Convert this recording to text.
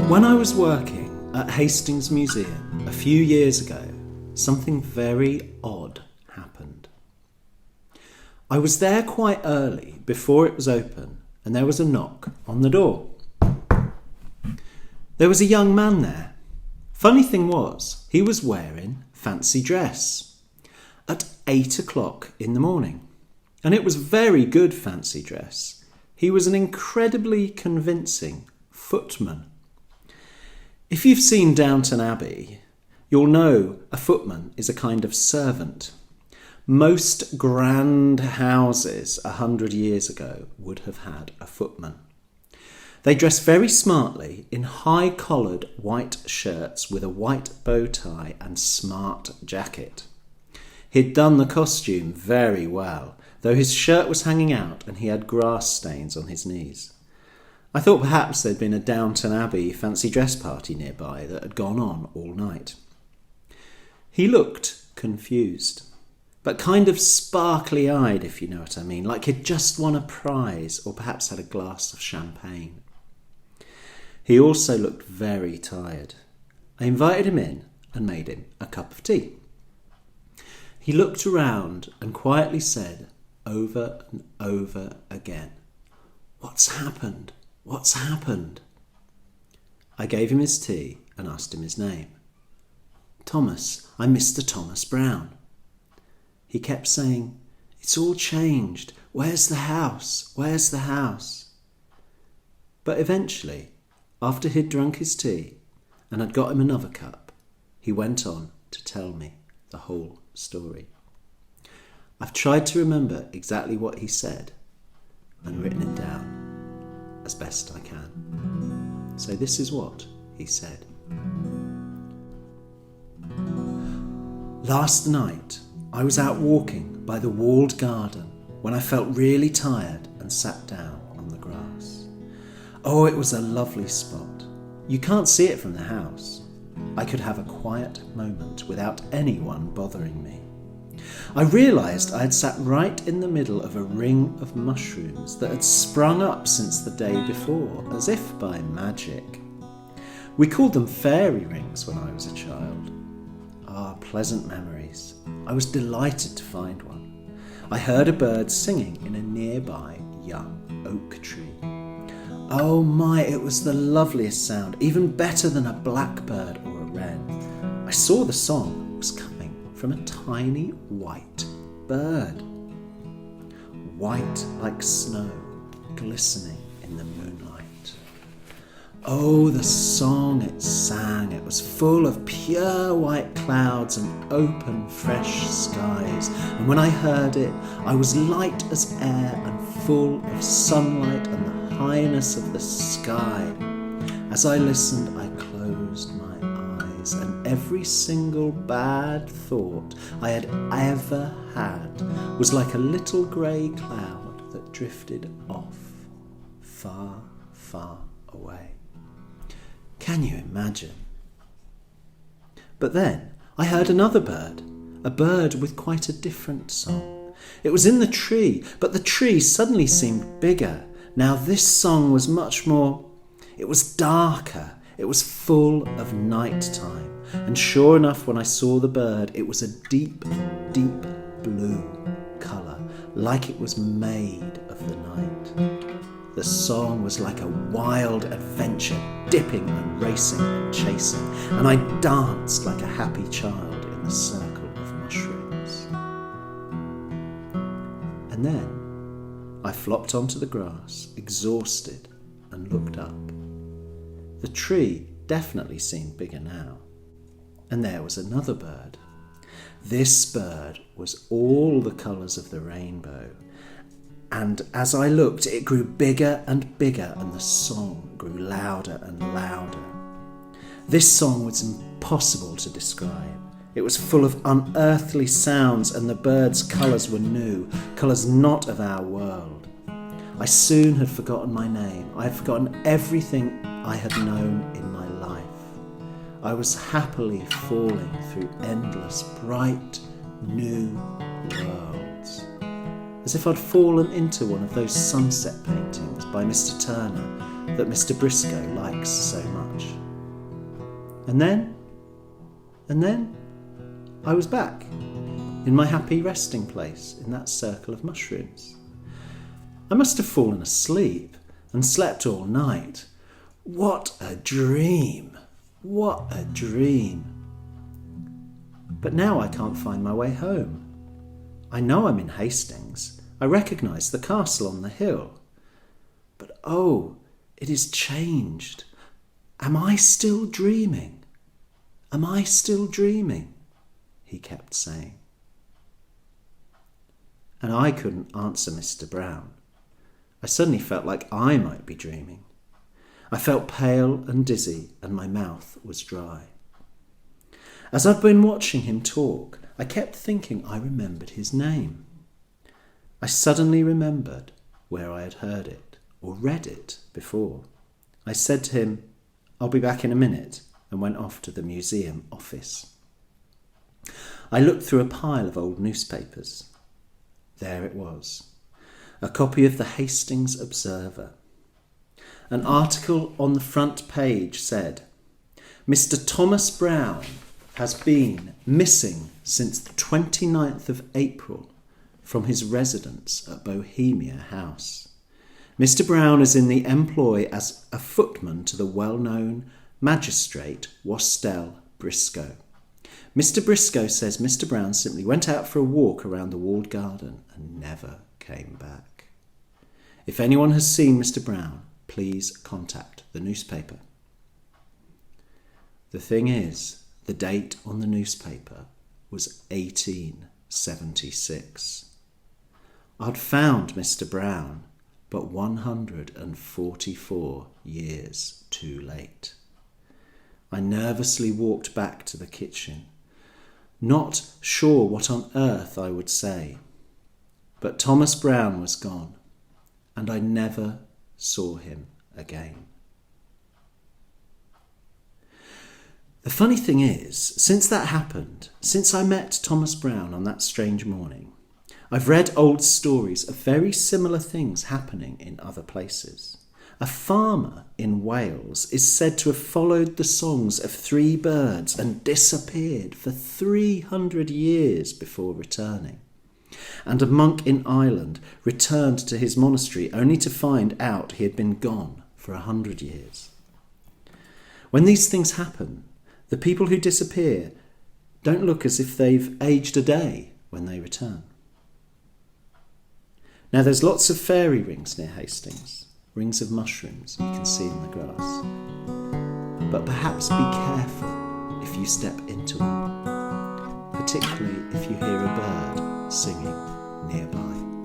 When I was working at Hastings Museum a few years ago, something very odd happened. I was there quite early before it was open, and there was a knock on the door. There was a young man there. Funny thing was, he was wearing fancy dress at 8 o'clock in the morning. And it was very good fancy dress. He was an incredibly convincing footman. If you've seen Downton Abbey, you'll know a footman is a kind of servant. Most grand houses 100 years ago would have had a footman. They dress very smartly in high-collared white shirts with a white bow tie and smart jacket. He'd done the costume very well, though his shirt was hanging out and he had grass stains on his knees. I thought perhaps there'd been a Downton Abbey fancy dress party nearby that had gone on all night. He looked confused, but kind of sparkly-eyed, if you know what I mean, like he'd just won a prize or perhaps had a glass of champagne. He also looked very tired. I invited him in and made him a cup of tea. He looked around and quietly said over and over again, "What's happened? What's happened?" I gave him his tea and asked him his name. "Thomas, I'm Mr. Thomas Brown." He kept saying, "It's all changed. Where's the house? Where's the house?" But eventually, after he'd drunk his tea and I'd got him another cup, he went on to tell me the whole story. I've tried to remember exactly what he said and written it down as best I can. So this is what he said. "Last night I was out walking by the walled garden when I felt really tired and sat down on the grass. Oh, it was a lovely spot. You can't see it from the house. I could have a quiet moment without anyone bothering me. I realised I had sat right in the middle of a ring of mushrooms that had sprung up since the day before, as if by magic. We called them fairy rings when I was a child. Ah, pleasant memories. I was delighted to find one. I heard a bird singing in a nearby young oak tree. Oh my, it was the loveliest sound, even better than a blackbird or a wren. I saw the song was coming from a tiny white bird. White like snow, glistening in the moonlight. Oh, the song it sang, it was full of pure white clouds and open, fresh skies. And when I heard it, I was light as air and full of sunlight and the highness of the sky. As I listened, I closed my eyes, and every single bad thought I had ever had was like a little grey cloud that drifted off, far, far away. Can you imagine? But then I heard another bird, a bird with quite a different song. It was in the tree, but the tree suddenly seemed bigger. Now this song was much more, it was darker, it was full of night time. And sure enough, when I saw the bird, it was a deep, deep blue colour, like it was made of the night. The song was like a wild adventure, dipping and racing and chasing, and I danced like a happy child in the circle of mushrooms. And then I flopped onto the grass, exhausted, and looked up. The tree definitely seemed bigger now. And there was another bird. This bird was all the colours of the rainbow. And as I looked, it grew bigger and bigger, and the song grew louder and louder. This song was impossible to describe. It was full of unearthly sounds, and the bird's colours were new, colours not of our world. I soon had forgotten my name. I had forgotten everything I had known in my life. I was happily falling through endless, bright, new worlds. As if I'd fallen into one of those sunset paintings by Mr. Turner that Mr. Briscoe likes so much. And then I was back in my happy resting place in that circle of mushrooms. I must have fallen asleep and slept all night. What a dream! What a dream! But now I can't find my way home. I know I'm in Hastings. I recognise the castle on the hill. But oh, it is changed. Am I still dreaming? Am I still dreaming? He kept saying. And I couldn't answer Mr. Brown. I suddenly felt like I might be dreaming. I felt pale and dizzy, and my mouth was dry. As I'd been watching him talk, I kept thinking I remembered his name. I suddenly remembered where I had heard it or read it before. I said to him, "I'll be back in a minute," and went off to the museum office. I looked through a pile of old newspapers. There it was, a copy of the Hastings Observer. An article on the front page said, "Mr. Thomas Brown has been missing since the 29th of April from his residence at Bohemia House. Mr. Brown is in the employ as a footman to the well-known magistrate Wastel Briscoe. Mr. Briscoe says Mr. Brown simply went out for a walk around the walled garden and never came back. If anyone has seen Mr. Brown, please contact the newspaper." The thing is, the date on the newspaper was 1876. I'd found Mr. Brown, but 144 years too late. I nervously walked back to the kitchen, not sure what on earth I would say. But Thomas Brown was gone, and I never saw him again. The funny thing is, since that happened, since I met Thomas Brown on that strange morning, I've read old stories of very similar things happening in other places. A farmer in Wales is said to have followed the songs of 3 birds and disappeared for 300 years before returning. And a monk in Ireland returned to his monastery only to find out he had been gone for 100 years. When these things happen, the people who disappear don't look as if they've aged a day when they return. Now there's lots of fairy rings near Hastings, rings of mushrooms you can see in the grass. But perhaps be careful if you step into one, particularly if you hear a bird singing nearby.